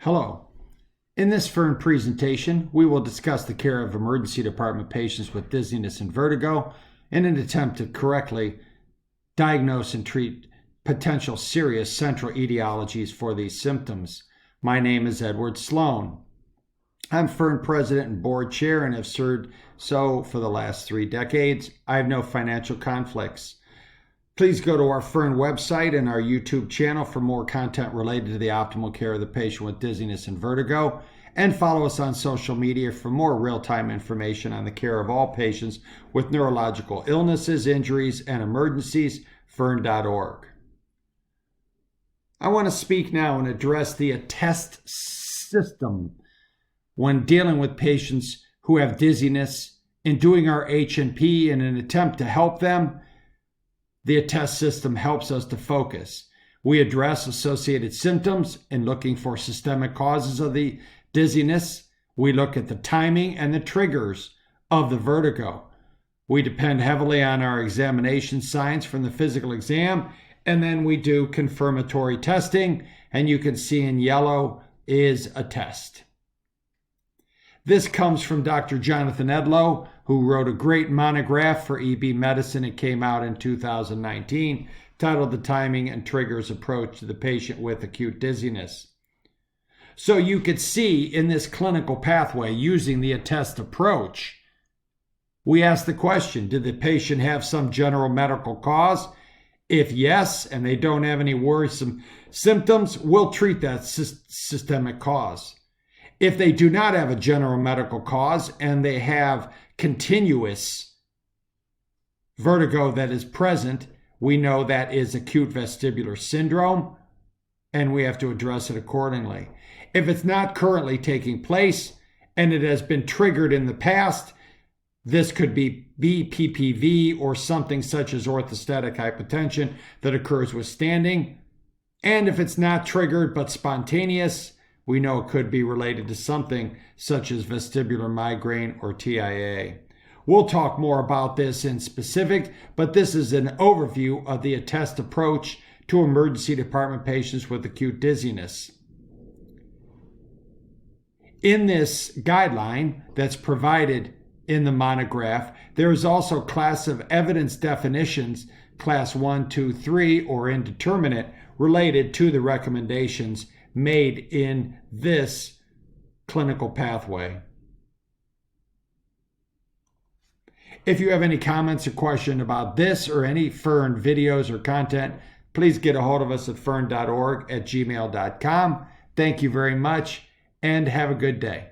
Hello. In this Fern presentation, we will discuss the care of emergency department patients with dizziness and vertigo in an attempt to correctly diagnose and treat potential serious central etiologies for these symptoms. My name is Edward Sloan. I'm Fern President and Board Chair and have served so for the last 3 decades. I have no financial conflicts. Please go to our Fern website and our YouTube channel for more content related to the optimal care of the patient with dizziness and vertigo, and follow us on social media for more real-time information on the care of all patients with neurological illnesses, injuries, and emergencies, fern.org. I want to speak now and address the ATTEST system when dealing with patients who have dizziness. In doing our H&P in an attempt to help them, the ATTEST system helps us to focus. We address associated symptoms in looking for systemic causes of the dizziness. We look at the timing and the triggers of the vertigo. We depend heavily on our examination signs from the physical exam, and then we do confirmatory testing, and you can see in yellow is ATTEST. This comes from Dr. Jonathan Edlow, who wrote a great monograph for EB Medicine. It came out in 2019, titled The Timing and Triggers Approach to the Patient with Acute Dizziness. So you could see in this clinical pathway, using the ATTEST approach, we ask the question, did the patient have some general medical cause? If yes, and they don't have any worrisome symptoms, we'll treat that systemic cause. If they do not have a general medical cause and they have continuous vertigo that is present, we know that is acute vestibular syndrome, and we have to address it accordingly. If it's not currently taking place and it has been triggered in the past, this could be BPPV or something such as orthostatic hypotension that occurs with standing. And if it's not triggered but spontaneous, we know it could be related to something such as vestibular migraine or TIA. We'll talk more about this in specific, but this is an overview of the ATTEST approach to emergency department patients with acute dizziness. In this guideline that's provided in the monograph, there is also class of evidence definitions, class 1, 2, 3, or indeterminate, related to the recommendations made in this clinical pathway. If you have any comments or question about this or any Fern videos or content, please get a hold of us at fern.org at gmail.com. Thank you very much and have a good day.